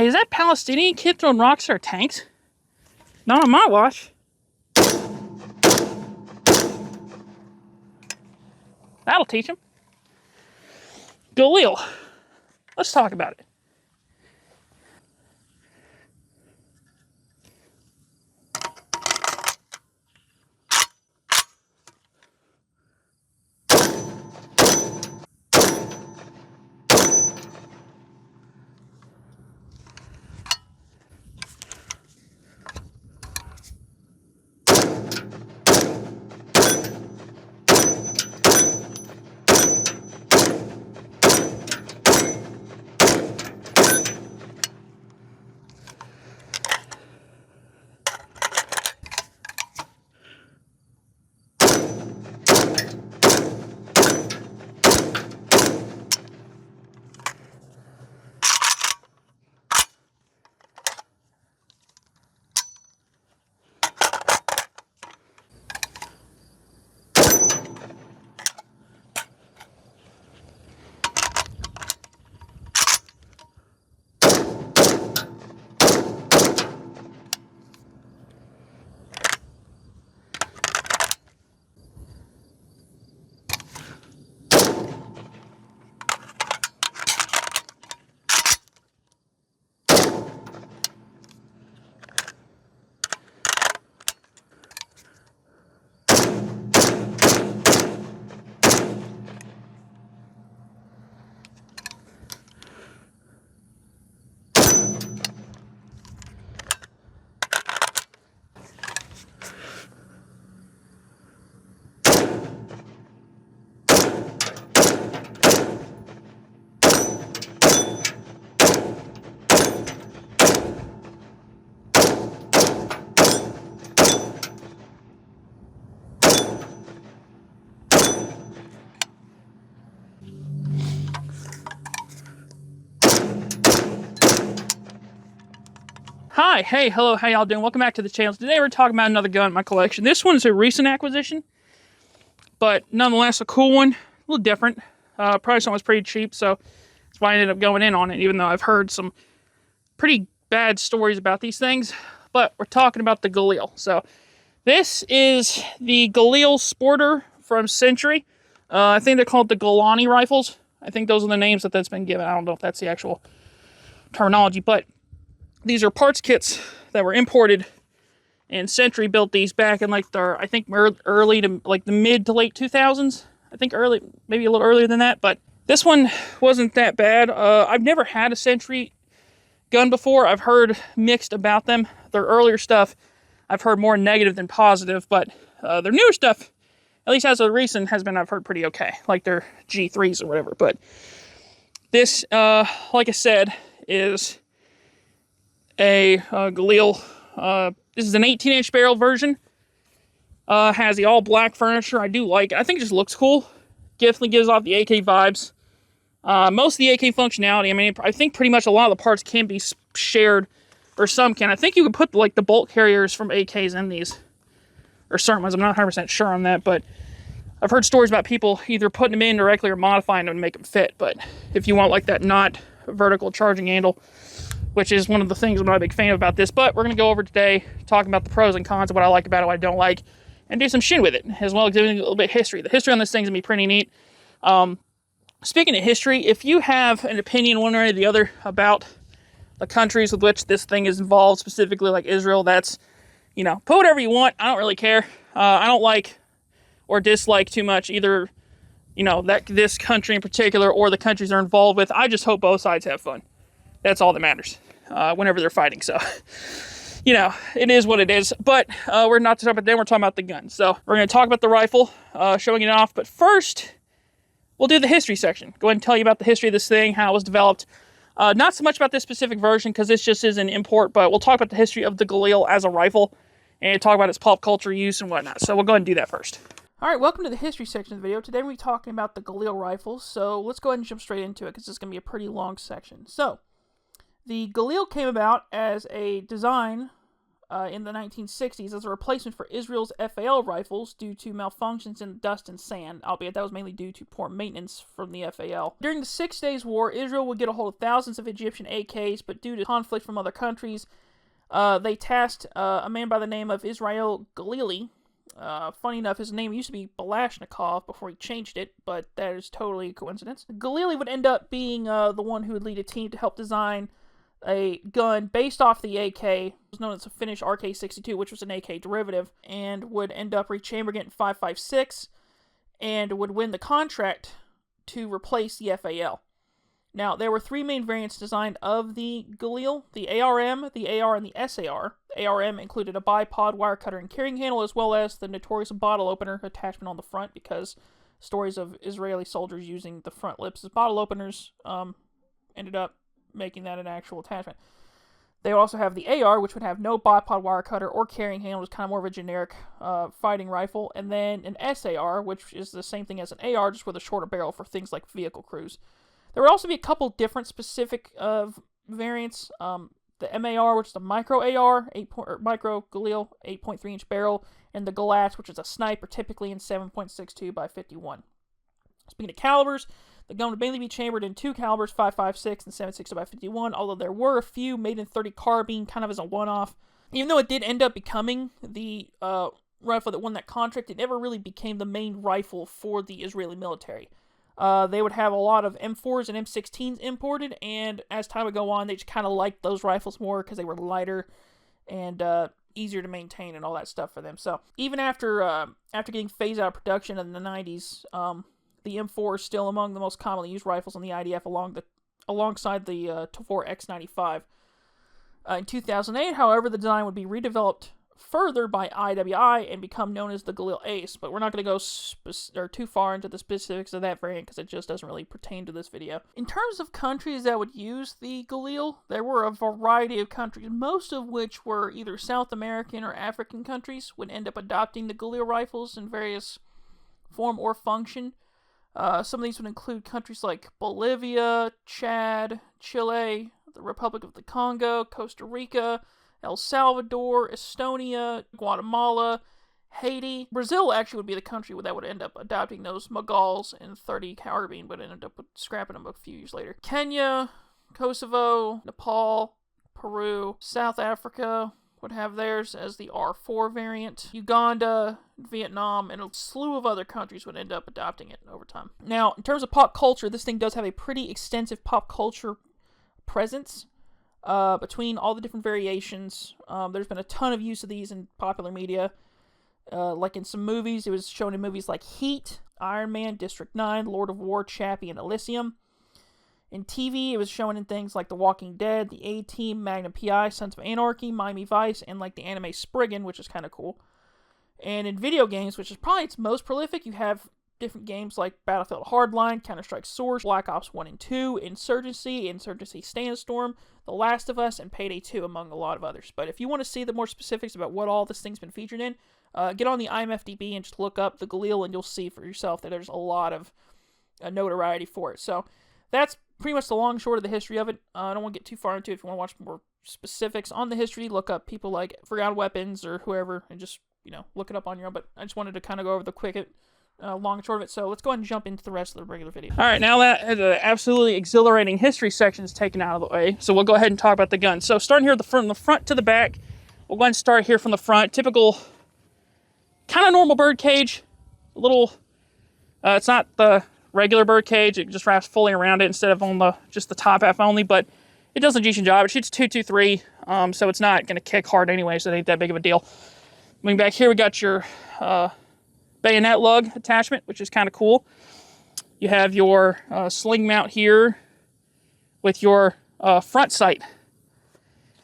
Hey, is that Palestinian kid throwing rocks at our tanks? Not on my watch. That'll teach him. Galil. Let's talk about it. Hi, hey, hello, how y'all doing? Welcome back to the channel. Today we're talking about another gun in my collection. This one's a recent acquisition, but nonetheless a cool one. A little different. Price one was pretty cheap, so that's why I ended up going in on it, even though I've heard some pretty bad stories about these things. But we're talking about the Galil. So this is the Galil Sporter from Century. I think they're called the Golani rifles. I think those are the names that's been given. I don't know if that's the actual terminology, but these are parts kits that were imported, and Century built these back in like the, I think early to like the mid to late 2000s. I think early, maybe a little earlier than that, but this one wasn't that bad. I've never had a Century gun before. I've heard mixed about them. Their earlier stuff, I've heard more negative than positive, but their newer stuff, at least as of recent, has been, I've heard, pretty okay, like their G3s or whatever. But this, like I said, is a Galil. This is an 18-inch barrel version. Has the all-black furniture. I do like it. I think it just looks cool. Definitely gives off the AK vibes. Most of the AK functionality, I mean, I think pretty much a lot of the parts can be shared, or some can. I think you can put like the bolt carriers from AKs in these, or certain ones. I'm not 100% sure on that, but I've heard stories about people either putting them in directly or modifying them to make them fit. But if you want like that not vertical charging handle, which is one of the things I'm not a big fan of about this, but we're going to go over today, talking about the pros and cons of what I like about it, what I don't like, and do some shit with it, as well as giving a little bit of history. The history on this thing is going to be pretty neat. Speaking of history, if you have an opinion one way or the other about the countries with which this thing is involved, specifically like Israel, that's, you know, put whatever you want. I don't really care. I don't like or dislike too much either, you know, that this country in particular or the countries they're involved with. I just hope both sides have fun. That's all that matters whenever they're fighting. So, you know, it is what it is. But we're not talking about them. We're talking about the gun. So we're going to talk about the rifle, showing it off. But first, we'll do the history section. Go ahead and tell you about the history of this thing, how it was developed. Not so much about this specific version, because this just is an import, but we'll talk about the history of the Galil as a rifle, and talk about its pop culture use and whatnot. So we'll go ahead and do that first. Alright, welcome to the history section of the video. Today we're talking about the Galil rifles, so let's go ahead and jump straight into it, because it's going to be a pretty long section. So, the Galil came about as a design in the 1960s as a replacement for Israel's FAL rifles due to malfunctions in dust and sand, albeit that was mainly due to poor maintenance from the FAL. During the 6 Days War, Israel would get a hold of thousands of Egyptian AKs, but due to conflict from other countries, they tasked a man by the name of Israel Galili. Funny enough, his name used to be Balashnikov before he changed it, but that is totally a coincidence. Galili would end up being the one who would lead a team to help design a gun based off the AK. It was known as the Finnish RK-62, which was an AK derivative, and would end up rechambering it in 5.56, and would win the contract to replace the FAL. Now, there were 3 main variants designed of the Galil: the ARM, the AR, and the SAR. The ARM included a bipod wire cutter and carrying handle, as well as the notorious bottle opener attachment on the front, because stories of Israeli soldiers using the front lips as bottle openers ended up making that an actual attachment. They also have the AR, which would have no bipod wire cutter or carrying handle. It's kind of more of a generic fighting rifle. And then an SAR, which is the same thing as an AR, just with a shorter barrel for things like vehicle crews. There would also be a couple different specific variants. The MAR, which is the micro AR, micro Galil, 8.3-inch barrel, and the Galat, which is a sniper, typically in 7.62 by 51. Speaking of calibers, the gun would mainly be chambered in 2 calibers, 5.56 and 7.62 by 51, although there were a few made in 30 carbine, kind of as a one-off. Even though it did end up becoming the rifle that won that contract, it never really became the main rifle for the Israeli military. They would have a lot of M4s and M16s imported, and as time would go on, they just kind of liked those rifles more because they were lighter and easier to maintain and all that stuff for them. So even after getting phased out of production in the 90s, the M4 is still among the most commonly used rifles on the IDF alongside the Tavor X95. In 2008, however, the design would be redeveloped further by IWI and become known as the Galil Ace, but we're not going to go too far into the specifics of that variant because it just doesn't really pertain to this video. In terms of countries that would use the Galil, there were a variety of countries, most of which were either South American or African countries, would end up adopting the Galil rifles in various form or function. Some of these would include countries like Bolivia, Chad, Chile, the Republic of the Congo, Costa Rica, El Salvador, Estonia, Guatemala, Haiti. Brazil actually would be the country that would end up adopting those Mogals in 30 carbine, but ended up scrapping them a few years later. Kenya, Kosovo, Nepal, Peru, South Africa would have theirs as the R4 variant. Uganda, Vietnam, and a slew of other countries would end up adopting it over time. Now, in terms of pop culture, this thing does have a pretty extensive pop culture presence between all the different variations. There's been a ton of use of these in popular media. Like in some movies, it was shown in movies like Heat, Iron Man, District 9, Lord of War, Chappie, and Elysium. In TV, it was shown in things like The Walking Dead, The A-Team, Magnum P.I., Sons of Anarchy, Miami Vice, and like the anime Spriggan, which is kind of cool. And in video games, which is probably its most prolific, you have different games like Battlefield Hardline, Counter-Strike Source, Black Ops 1 and 2, Insurgency, Sandstorm, The Last of Us, and Payday 2, among a lot of others. But if you want to see the more specifics about what all this thing's been featured in, get on the IMFDB and just look up the Galil, and you'll see for yourself that there's a lot of notoriety for it. So that's pretty much the long and short of the history of it. I don't want to get too far into it. If you want to watch more specifics on the history, look up people like Forgotten Weapons or whoever, and just, look it up on your own. But I just wanted to kind of go over the quick long and short of it. So let's go ahead and jump into the rest of the regular video. All right, now that the absolutely exhilarating history section is taken out of the way, so we'll go ahead and talk about the gun. So starting here from the front to the back, we'll go ahead and start here from the front. Typical, kind of normal bird cage. A little, it's not the regular bird cage. It just wraps fully around it instead of on just the top half only, but it does a decent job. It shoots .223, so it's not going to kick hard anyway, so it ain't that big of a deal. Moving back here, we got your bayonet lug attachment, which is kind of cool. You have your sling mount here with your front sight.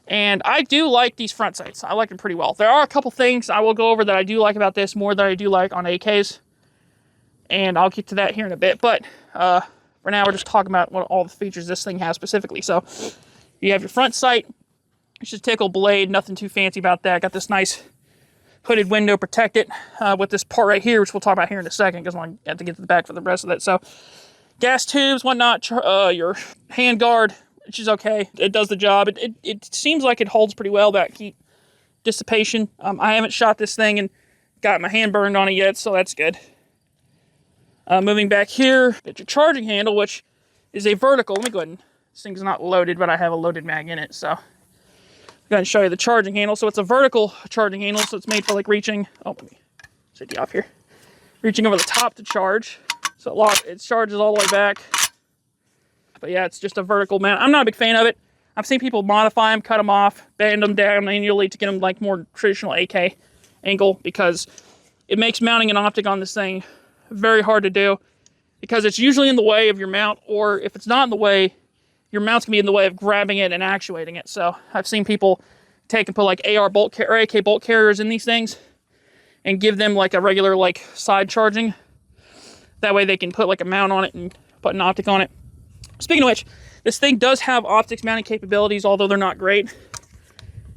And I do like these front sights. I like them pretty well. There are a couple things I will go over that I do like about this more than I do like on AKs. And I'll get to that here in a bit. But for now, we're just talking about what all the features this thing has specifically. So you have your front sight. It's just tickle blade. Nothing too fancy about that. Got this nice hooded window protected with this part right here, which we'll talk about here in a second because I have to get to the back for the rest of it. So gas tubes, whatnot, your hand guard, which is okay. It does the job. It seems like it holds pretty well. That keep dissipation. I haven't shot this thing and got my hand burned on it yet, so that's good. Moving back here, get your charging handle, which is a vertical. Let me go ahead and, this thing's not loaded, but I have a loaded mag in it, so I'm going to show you the charging handle. So it's a vertical charging handle, so it's made for like reaching, oh, let me set you off here. Reaching over the top to charge. So it charges all the way back. But yeah, it's just a vertical mount. I'm not a big fan of it. I've seen people modify them, cut them off, bend them down manually to get them like more traditional AK angle, because it makes mounting an optic on this thing very hard to do, because it's usually in the way of your mount, or if it's not in the way, your mount's gonna be in the way of grabbing it and actuating it. So I've seen people take and put like AK bolt carriers in these things and give them like a regular like side charging. That way they can put like a mount on it and put an optic on it. Speaking of which, this thing does have optics mounting capabilities, although they're not great.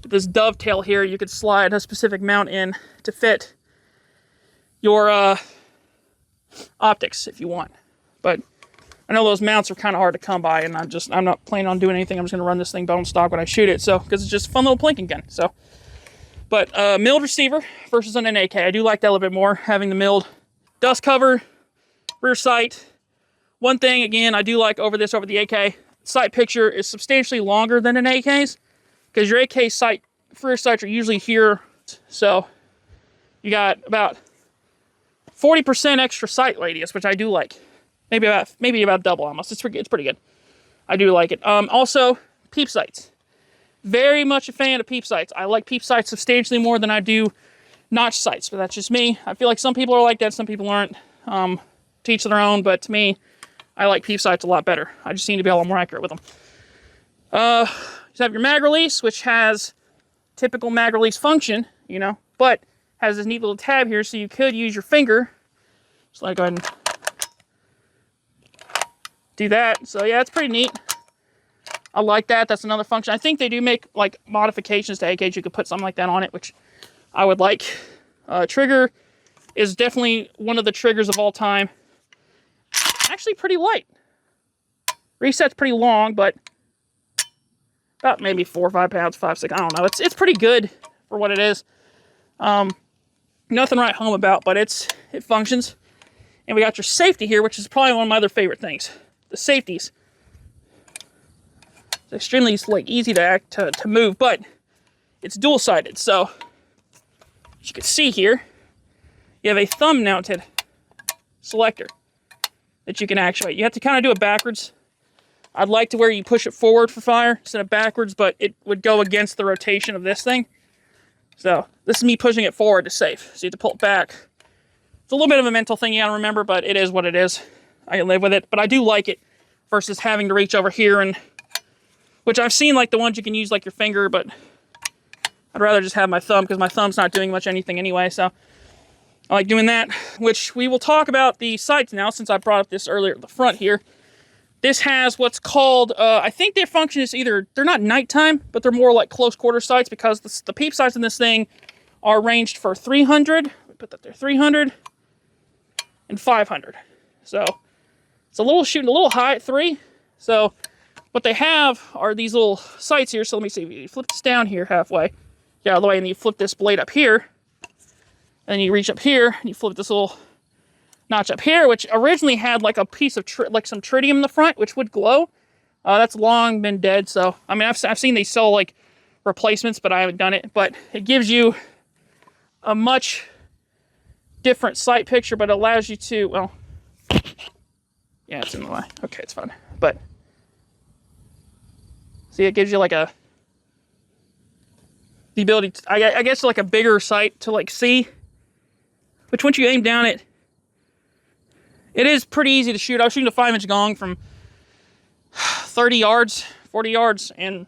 With this dovetail here, you could slide a specific mount in to fit your optics if you want. But I know those mounts are kind of hard to come by, and I'm not planning on doing anything. I'm just going to run this thing bone stock when I shoot it, so because it's just a fun little plinking gun. So, but milled receiver versus on an AK, I do like that a little bit more, having the milled dust cover, rear sight. One thing again I do like over the AK, sight picture is substantially longer than an AK's, because your AK sight, rear sights are usually here, so you got about 40% extra sight radius, which I do like. Maybe about double almost. It's pretty good. I do like it. Also, peep sights. Very much a fan of peep sights. I like peep sights substantially more than I do notch sights, but that's just me. I feel like some people are like that, some people aren't. To each their own, but to me, I like peep sights a lot better. I just seem to be a lot more accurate with them. You have your mag release, which has typical mag release function, you know, but has this neat little tab here, so you could use your finger. So I go ahead and do that. So yeah, it's pretty neat. I like that. That's another function. I think they do make like modifications to AKs. You could put something like that on it, which I would like. Trigger is definitely one of the triggers of all time. Actually pretty light. Reset's pretty long, but about maybe 4 or 5 pounds, 5, 6. I don't know. It's pretty good for what it is. Nothing to write home about, but it functions. And we got your safety here, which is probably one of my other favorite things. The safeties. It's extremely like easy to move, but it's dual-sided. So as you can see here, you have a thumb-mounted selector that you can actuate. You have to kind of do it backwards. I'd like to where you push it forward for fire instead of backwards, but it would go against the rotation of this thing. So this is me pushing it forward to safe. So you have to pull it back. It's a little bit of a mental thing you gotta remember, but it is what it is. I can live with it, but I do like it versus having to reach over here, and which I've seen like the ones you can use like your finger, but I'd rather just have my thumb because my thumb's not doing much anything anyway. So I like doing that, which we will talk about the sights now since I brought up this earlier at the front here. This has what's called, I think their function is either, they're not nighttime, but they're more like close quarter sights, because the peep sights in this thing are ranged for 300, put that there, 300 and 500. So it's shooting a little high at 3. So what they have are these little sights here. So let me see, if you flip this down here halfway, get out of the way, and you flip this blade up here, and you reach up here, and you flip this little notch up here, which originally had like a piece of like some tritium in the front, which would glow. That's long been dead. So I mean, I've seen they sell like replacements, but I haven't done it. But it gives you a much different sight picture, but it allows you to, well, yeah, it's in the way. Okay, it's fine. But see, it gives you like the ability to, I guess like a bigger sight to like see. Which once you aim down it is pretty easy to shoot. I was shooting a 5-inch gong from 30 yards, 40 yards, and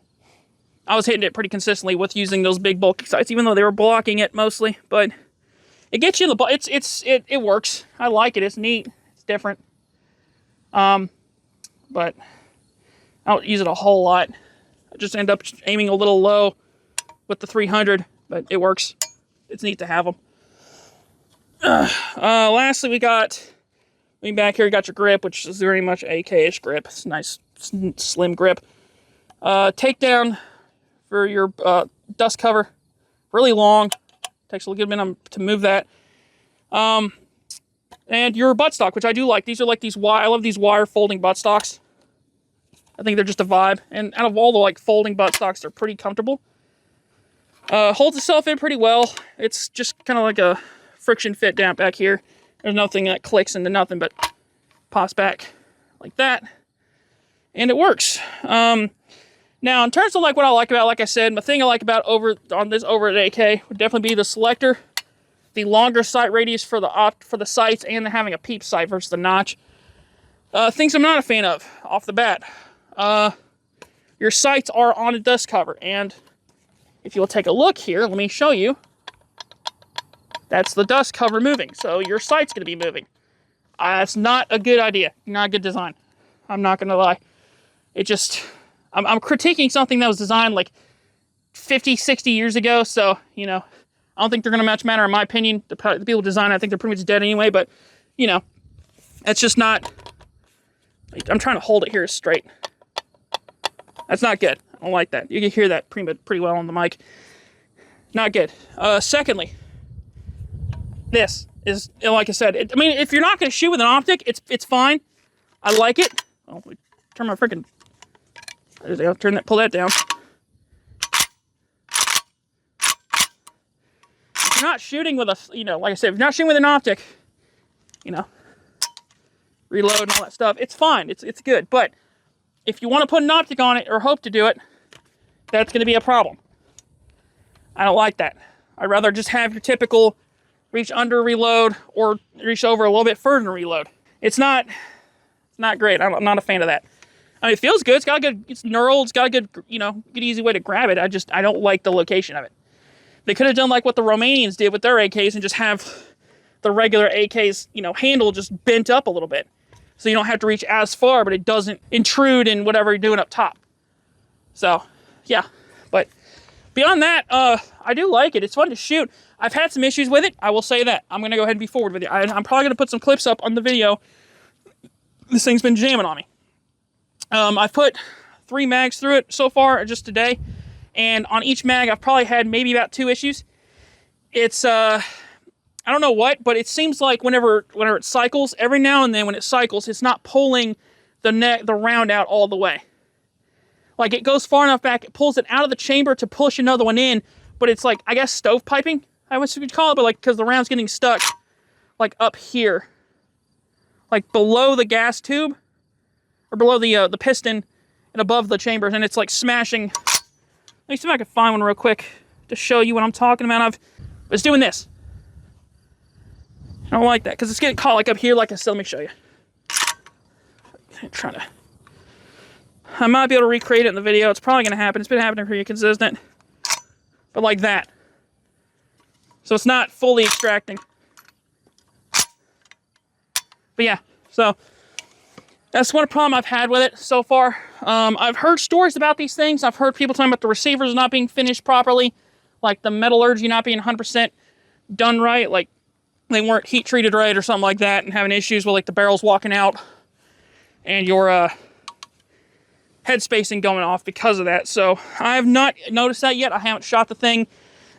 I was hitting it pretty consistently with using those big bulky sights, even though they were blocking it mostly. But it gets you in the it works. I like it. It's neat. It's different. But I don't use it a whole lot. I just end up aiming a little low with the 300, but it works. It's neat to have them. Lastly, we got back here. You got your grip, which is very much AK-ish grip. It's a nice slim grip. Takedown for your dust cover really long. Takes a good minute to move that. And your buttstock, which I do like. These are like these I love these wire folding buttstocks. I think they're just a vibe. And out of all the like folding buttstocks, they're pretty comfortable. Holds itself in pretty well. It's just kind of like a friction fit down back here. There's nothing that clicks into nothing, but pops back like that. And it works. Now, in terms of like what I like about, like I said, the thing I like about over at AK would definitely be the selector, the longer sight radius for the sights, and having a peep sight versus the notch. Things I'm not a fan of off the bat. Your sights are on a dust cover, and if you'll take a look here, let me show you. That's the dust cover moving, so your sight's going to be moving. It's not a good idea, not a good design. I'm not going to lie. It just, I'm critiquing something that was designed like 50, 60 years ago, so, you know, I don't think they're going to much matter in my opinion. The people design, I think they're pretty much dead anyway, but, you know, that's just not, I'm trying to hold it here straight. That's not good. I don't like that. You can hear that pretty well on the mic. Not good. Secondly, this is, like I said, I mean, if you're not going to shoot with an optic, it's fine. I like it. Oh, turn my freaking, I'll pull that down. If you're not shooting with a, you know, like I said, if you're not shooting with an optic, you know, reload and all that stuff, it's fine. It's good. But if you want to put an optic on it or hope to do it, that's going to be a problem. I don't like that. I'd rather just have your typical reach under reload or reach over a little bit further and reload. It's not great. I'm not a fan of that. I mean, it feels good. It's got a good, it's knurled. It's got a good, you know, good easy way to grab it. I don't like the location of it. They could have done like what the Romanians did with their AKs and just have the regular AKs, you know, handle just bent up a little bit. So you don't have to reach as far, but it doesn't intrude in whatever you're doing up top. So, yeah. But beyond that, I do like it. It's fun to shoot. I've had some issues with it. I will say that. I'm going to go ahead and be forward with you. I'm probably going to put some clips up on the video. This thing's been jamming on me. I've put 3 mags through it so far, just today. And on each mag, I've probably had maybe about 2 issues. It's, I don't know what, but it seems like whenever it cycles, every now and then when it cycles, it's not pulling the round out all the way. Like, it goes far enough back, it pulls it out of the chamber to push another one in, but it's like, I guess, stovepiping, I guess you could call it, but like, because the round's getting stuck, like, up here. Like, below the gas tube, or below the piston, and above the chambers, and it's like smashing. Let me see if I can find one real quick to show you what I'm talking about. It's doing this. I don't like that, because it's getting caught like up here, like I said. Let me show you. I'm trying to, I might be able to recreate it in the video. It's probably going to happen. It's been happening pretty consistent. But like that. So it's not fully extracting. But yeah, so that's one problem I've had with it so far. I've heard stories about these things. I've heard people talking about the receivers not being finished properly, like the metallurgy not being 100% done right, like they weren't heat treated right or something like that, and having issues with like the barrels walking out and your head spacing going off because of that. So I have not noticed that yet. I haven't shot the thing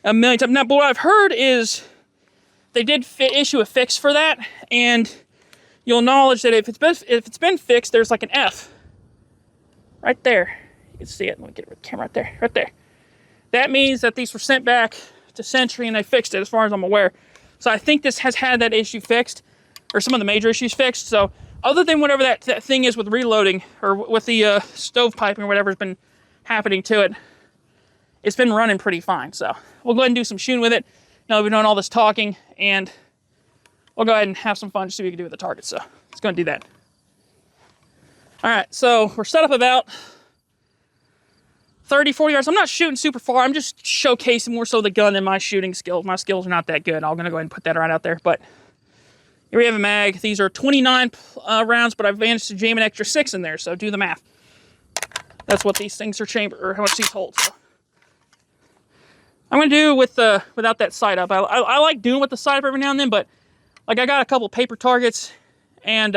a million times. Now, but what I've heard is they did issue a fix for that, and you'll acknowledge that if it's been fixed, there's like an F right there. You can see it. Let me get the camera right there. That means that these were sent back to Century and they fixed it, as far as I'm aware. So I think this has had that issue fixed, or some of the major issues fixed. So other than whatever that thing is with reloading, or with the stovepiping or whatever's been happening to it, it's been running pretty fine. So we'll go ahead and do some shooting with it. Now we've been doing all this talking, and we'll go ahead and have some fun, see what we can do with the target. So let's go and do that. All right, so we're set up about 30, 40 yards. I'm not shooting super far. I'm just showcasing more so the gun than my shooting skills. My skills are not that good. I'm going to go ahead and put that right out there. But here we have a mag. These are 29 rounds, but I've managed to jam an extra 6 in there, so do the math. That's what these things are chamber, or how much these hold. So I'm going to do with without that sight up. I like doing with the sight up every now and then, but like I got a couple paper targets and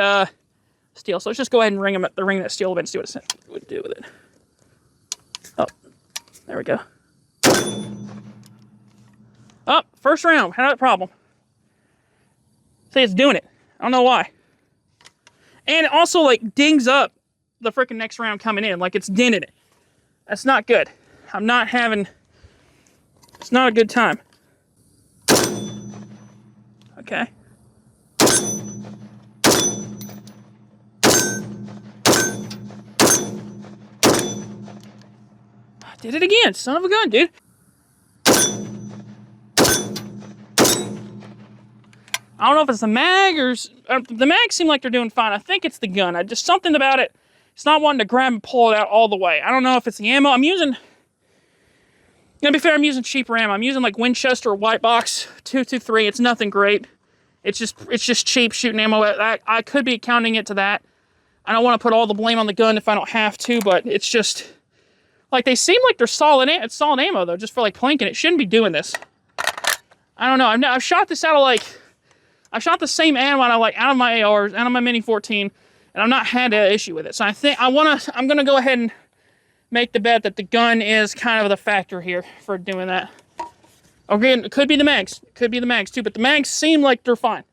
steel. So let's just go ahead and ring that steel event and see what it would do with it. Oh, there we go. Oh, first round, had that problem. See, it's doing it. I don't know why. And it also, like, dings up the freaking next round coming in. Like, it's dented it. That's not good. I'm not having... It's not a good time. Okay. Did it again. Son of a gun, dude. I don't know if it's the mag or... the mags seem like they're doing fine. I think it's the gun. Just something about it. It's not wanting to grab and pull it out all the way. I don't know if it's the ammo. I'm using... To be fair, I'm using cheaper ammo. I'm using like Winchester White Box 223. It's nothing great. It's just cheap shooting ammo. I could be counting it to that. I don't want to put all the blame on the gun if I don't have to, but it's just... Like, they seem like they're solid. It's solid ammo, though, just for, like, plinking. It shouldn't be doing this. I don't know. I've shot this out of, like... I shot the same ammo out of my ARs, out of my Mini 14, and I've not had an issue with it. So I think I'm going to go ahead and make the bet that the gun is kind of the factor here for doing that. Again, it could be the mags. It could be the mags, too, but the mags seem like they're fine.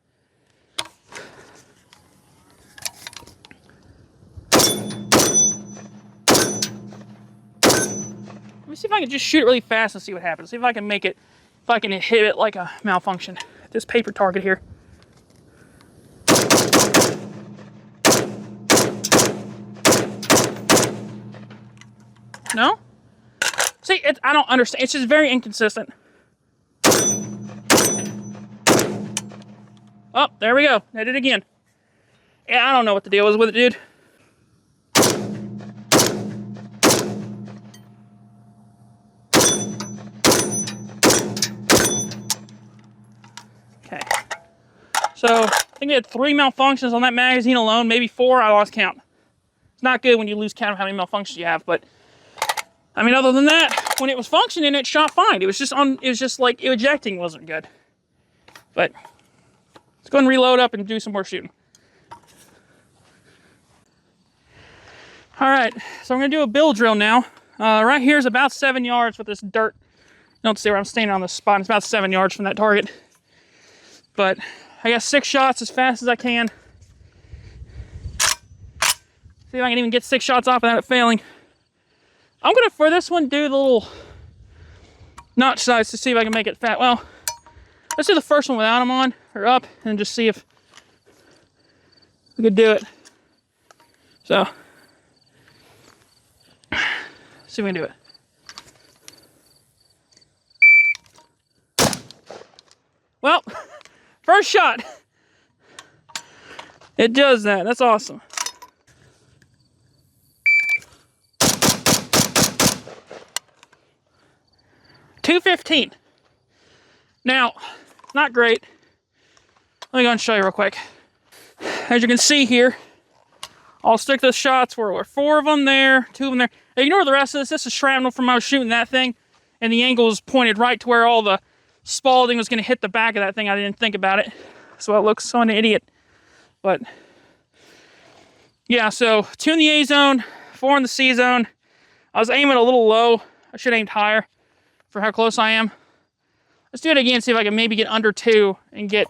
Let me see if I can just shoot it really fast and see what happens. See if I can make it, if I can hit it like a malfunction. This paper target here. No? See, I don't understand. It's just very inconsistent. Oh, there we go. I did it again. Yeah, I don't know what the deal is with it, dude. Okay. So, I think we had 3 malfunctions on that magazine alone. Maybe 4. I lost count. It's not good when you lose count of how many malfunctions you have, but... I mean, other than that, when it was functioning, it shot fine. It was just like, ejecting wasn't good. But, let's go and reload up and do some more shooting. Alright, so I'm going to do a bill drill now. Right here is about 7 yards with this dirt. You don't see where I'm standing on this spot. It's about 7 yards from that target. But, I got 6 shots as fast as I can. See if I can even get 6 shots off without it failing. I'm going to, for this one, do the little notch size to see if I can make it fat. Well, let's do the first one without them on, or up, and just see if we could do it. So, see if we can do it. Well, first shot. It does that. That's awesome. .215. Now, not great. Let me go and show you real quick. As you can see here, I'll stick the shots where 4 of them there, 2 of them there. Ignore the rest of this. This is shrapnel from when I was shooting that thing, and the angle is pointed right to where all the spalding was going to hit the back of that thing. I didn't think about it, so it looks so an idiot. But yeah, so 2 in the A zone, 4 in the C zone. I was aiming a little low. I should have aimed higher for how close I am. Let's do it again, see if I can maybe get under 2 and get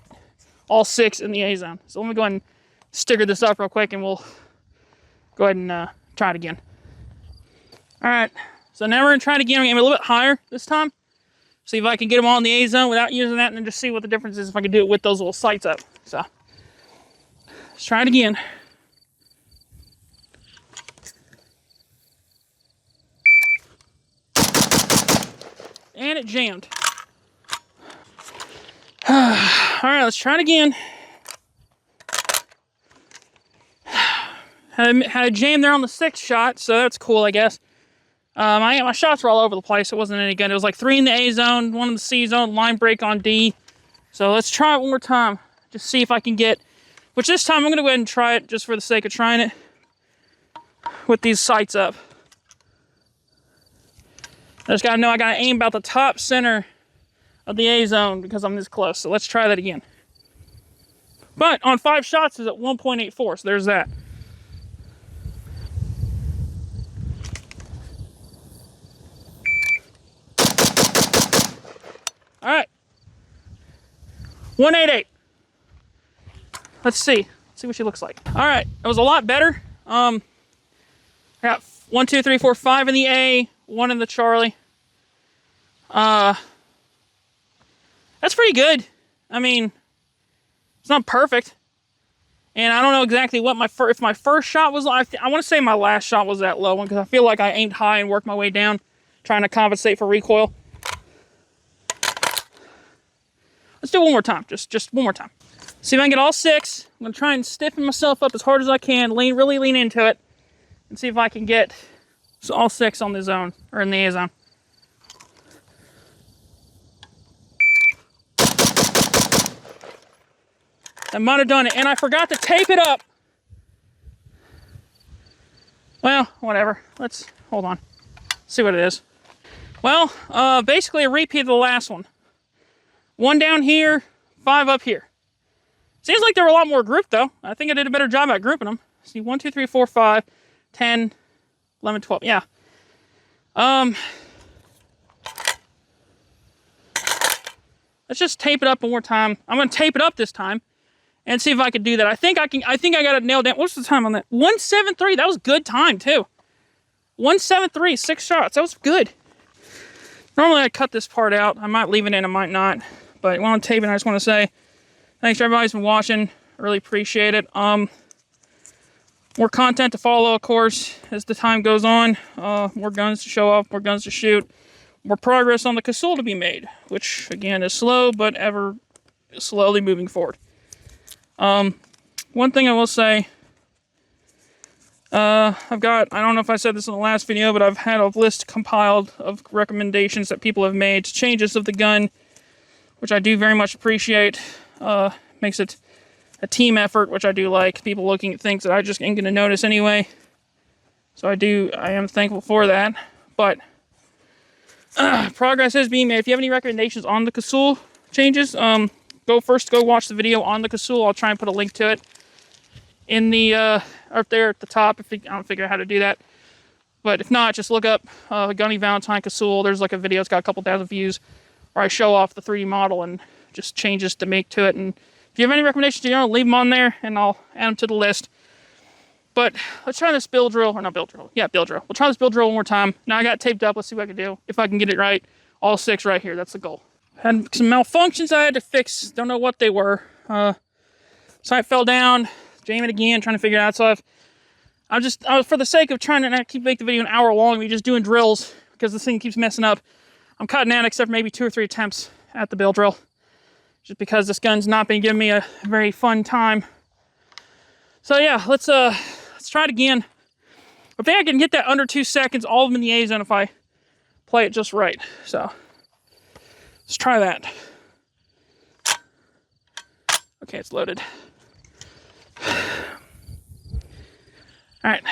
all 6 in the A zone. So let me go ahead and sticker this up real quick and we'll go ahead and try it again. All right, so now we're gonna try it again. We're gonna aim a little bit higher this time. See if I can get them all in the A zone without using that, and then just see what the difference is if I can do it with those little sights up. So let's try it again. And it jammed. All right, let's try it again. Had a jam there on the 6th shot, so that's cool, I guess. My shots were all over the place. It wasn't any good. It was like 3 in the A zone, 1 in the C zone, line break on D. So let's try it one more time. Just see if I can get, which this time I'm going to go ahead and try it just for the sake of trying it with these sights up. I just gotta know I gotta aim about the top center of the A zone because I'm this close. So let's try that again. But on 5 shots is at 1.84, so there's that. All right, 188. Let's see. Let's see what she looks like. All right, it was a lot better. I got 1, 2, 3, 4, 5 in the A, 1 in the Charlie. That's pretty good. I mean, it's not perfect. And I don't know exactly what if my first shot was. I want to say my last shot was that low one because I feel like I aimed high and worked my way down, trying to compensate for recoil. Let's do it one more time. Just one more time. See if I can get all 6. I'm going to try and stiffen myself up as hard as I can. Really lean into it. And see if I can get all 6 on the zone, or in the A zone. I might have done it, and I forgot to tape it up. Well, whatever. Let's, hold on. See what it is. Well, basically a repeat of the last one. 1 down here, 5 up here. Seems like they were a lot more grouped, though. I think I did a better job at grouping them. See, 1, 2, 3, 4, 5, 10, 11, 12. Yeah. Let's just tape it up one more time. I'm going to tape it up this time and see if I can do that. I think I got it nailed down. What's the time on that? 173. That was good time, too. 173, 6 shots. That was good. Normally, I cut this part out. I might leave it in, I might not. But while I'm taping, I just want to say thanks to everybody who's been watching. I really appreciate it. More content to follow, of course, as the time goes on. More guns to show off, more guns to shoot. More progress on the Galil to be made, which, again, is slow, but ever slowly moving forward. One thing I will say, I don't know if I said this in the last video, but I've had a list compiled of recommendations that people have made to changes of the gun, which I do very much appreciate. Makes it a team effort, which I do like. People looking at things that I just ain't going to notice anyway. So I am thankful for that. But progress is being made. If you have any recommendations on the Galil changes, go watch the video on the Galil. I'll try and put a link to it in the up there at the top. I don't figure out how to do that. But if not, just look up Gunny Valentine Galil. There's like a video. It's got a couple thousand views where I show off the 3D model and just changes to make to it. And if you have any recommendations, leave them on there and I'll add them to the list. But let's try this build drill, or not build drill. Yeah, build drill. We'll try this build drill one more time. Now I got it taped up. Let's see what I can do. If I can get it right, all 6 right here. That's the goal. Had some malfunctions I had to fix. Don't know what they were. Sight fell down. Jam it again, trying to figure it out. So I was for the sake of trying to not make the video an hour long, we just doing drills because this thing keeps messing up. I'm cutting out except for maybe 2 or 3 attempts at the build drill, just because this gun's not been giving me a very fun time. So yeah, let's try it again. I think I can get that under 2 seconds, all of them in the A zone if I play it just right. So let's try that. Okay, it's loaded. All right.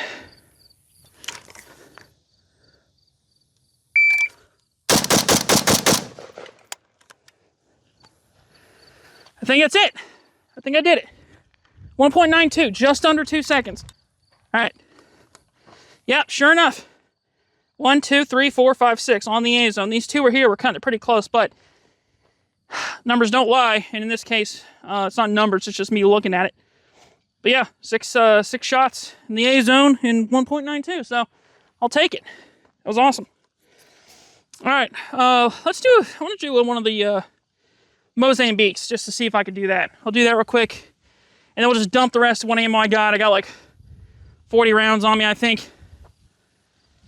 I think that's it. I think I did it. 1.92, just under 2 seconds. All right. Yep, sure enough. 1, 2, 3, 4, 5, 6 on the A zone. These 2 were here. We're kind of pretty close, but numbers don't lie. And in this case, it's not numbers. It's just me looking at it. But yeah, 6 shots in the A zone in 1.92. So I'll take it. That was awesome. All right, I want to do one of the Mozambiques just to see if I can do that. I'll do that real quick. And then we'll just dump the rest of what ammo I got. I got like 40 rounds on me, I think.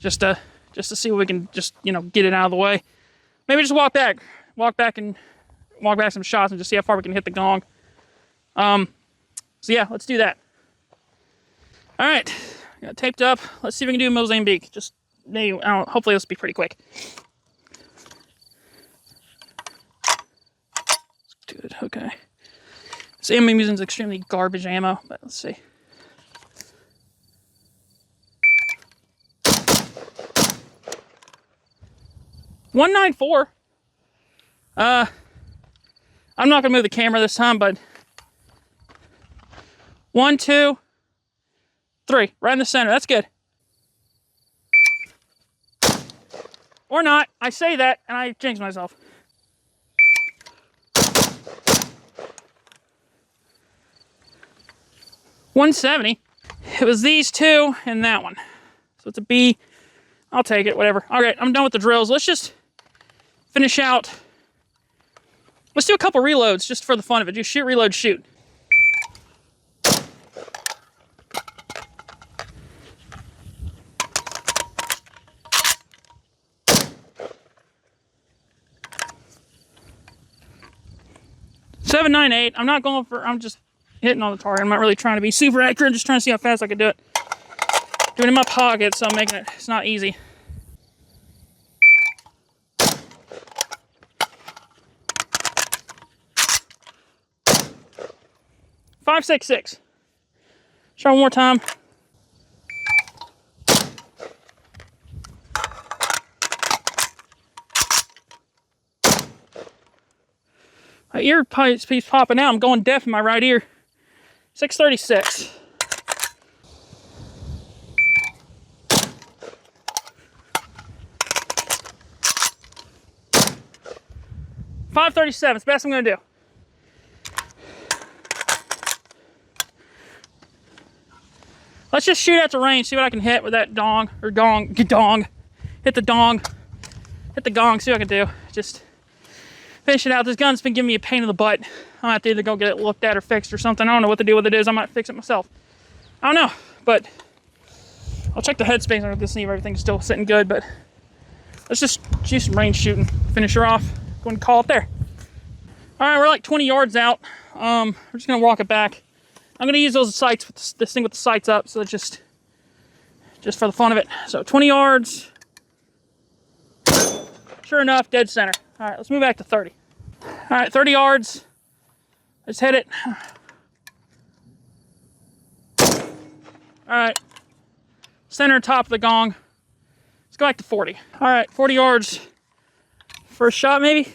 Just to see if we can just, get it out of the way. Maybe just walk back some shots and just see how far we can hit the gong. So yeah, let's do that. All right, got it taped up. Let's see if we can do Mozambique. Just maybe, hopefully this will be pretty quick. Good, okay. This ammo I'm using is extremely garbage ammo, but let's see. .194. I'm not gonna move the camera this time, but 1, 2, 3, right in the center. That's good. Or not. I say that and I jinx myself. 170. It was these two and that one. So it's a B. I'll take it, whatever. All right, I'm done with the drills. Let's just finish out. Let's do a couple reloads just for the fun of it. Just shoot, reload, shoot. .798. I'm not going for. I'm just hitting on the target. I'm not really trying to be super accurate. I'm just trying to see how fast I can do it. Doing it in my pocket, so I'm making it. It's not easy. .566. Try one more time. My earpiece popping out. I'm going deaf in my right ear. 636. .537. It's the best I'm going to do. Let's just shoot at the range, see what I can hit with that dong, or dong. Hit the dong. Hit the gong, see what I can do. Just finish it out. This gun's been giving me a pain in the butt. I'm gonna have to either go get it looked at or fixed or something. I don't know what the deal with it is. I might fix it myself. I don't know, but I'll check the headspace on it to see if everything's still sitting good, but let's just do some range shooting. Finish her off. Go and call it there. All right, we're like 20 yards out. We're just gonna walk it back. I'm gonna use those sights with this thing with the sights up, so just for the fun of it. So 20 yards. Sure enough, dead center. All right, let's move back to 30. All right, 30 yards. Let's hit it. All right, center top of the gong. Let's go back to 40. All right, 40 yards. First shot, maybe.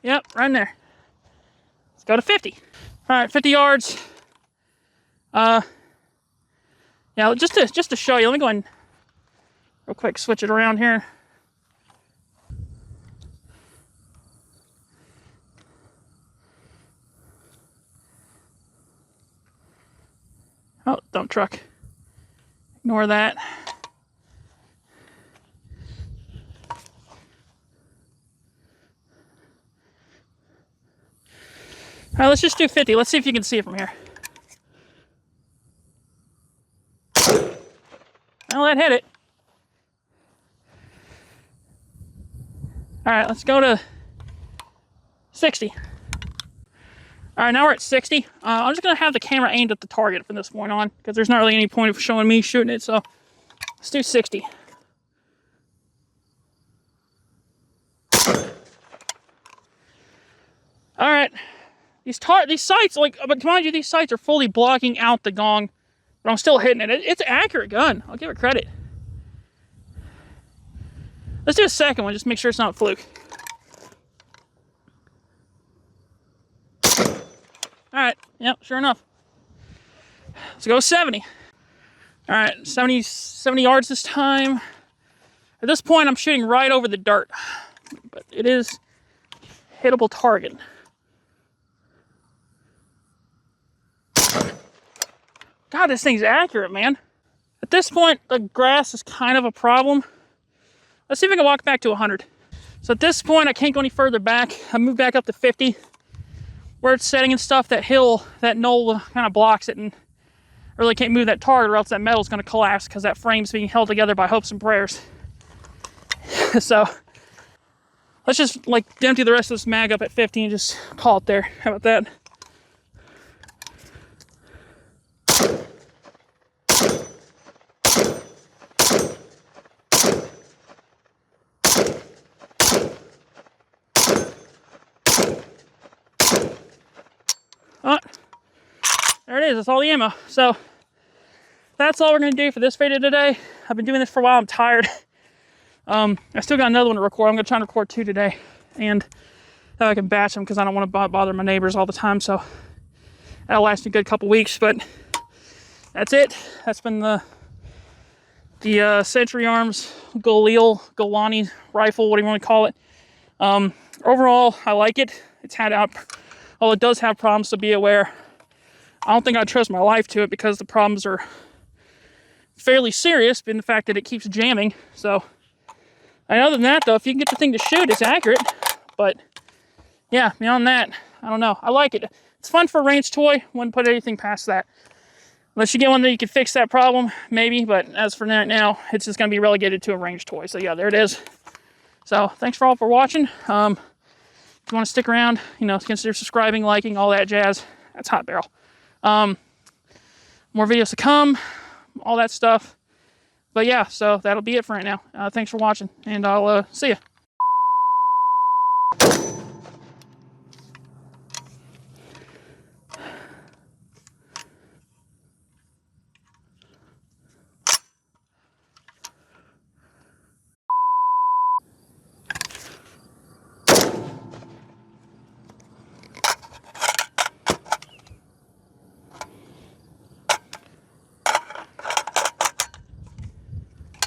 Yep, right in there. Let's go to 50. All right, 50 yards. Yeah, just to show you, let me go ahead and real quick switch it around here. Oh, dump truck. Ignore that. All right, let's just do 50. Let's see if you can see it from here. Well, that hit it. All right, let's go to 60. All right, now we're at 60. I'm just gonna have the camera aimed at the target from this point on, because there's not really any point of showing me shooting it, so let's do 60. All right, these sights, like, but mind you, these sights are fully blocking out the gong, but I'm still hitting it. It's an accurate gun. I'll give it credit. Let's do a second one, just make sure it's not a fluke. All right, yep, sure enough. Let's go 70. All right, 70 yards this time. At this point, I'm shooting right over the dirt, but it is a hittable target. God, this thing's accurate, man. At this point, the grass is kind of a problem. Let's see if I can walk back to 100. So at this point, I can't go any further back. I moved back up to 50. Where it's setting and stuff, that hill, that knoll kind of blocks it, and I really can't move that target or else that metal's gonna collapse because that frame's being held together by hopes and prayers. So let's just like empty the rest of this mag up at 50 and just call it there. How about that? Oh, there it is. That's all the ammo. So that's all we're going to do for this video today. I've been doing this for a while. I'm tired. I still got another one to record. I'm going to try and record 2 today. And that I can batch them because I don't want to bother my neighbors all the time. So that'll last me a good couple weeks. But that's it. That's been the Century Arms Galil rifle, whatever you want to call it. Overall, I like it. It's had out... Well, it does have problems, so be aware. I don't think I'd trust my life to it because the problems are fairly serious, in the fact that it keeps jamming. So, and other than that, though, if you can get the thing to shoot, it's accurate. But yeah, beyond that, I don't know. I like it. It's fun for a range toy. Wouldn't put anything past that. Unless you get one that you can fix that problem, maybe. But as for right now, it's just going to be relegated to a range toy. So yeah, there it is. So thanks for all for watching. If you want to stick around, consider subscribing, liking, all that jazz. That's Hot Barrel. More videos to come, all that stuff. But yeah, so that'll be it for right now. Thanks for watching, and I'll see ya.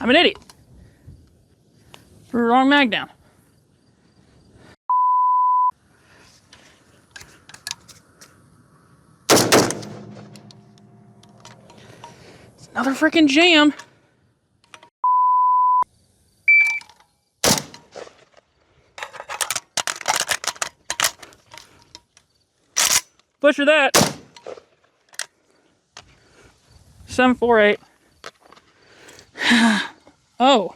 I'm an idiot. Threw the wrong mag down. It's another freaking jam. Butcher that. 748. Oh.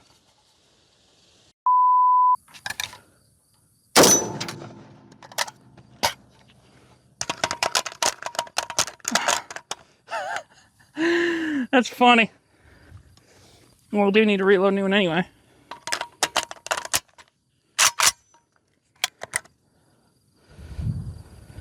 That's funny. Well, we do need to reload a new one anyway.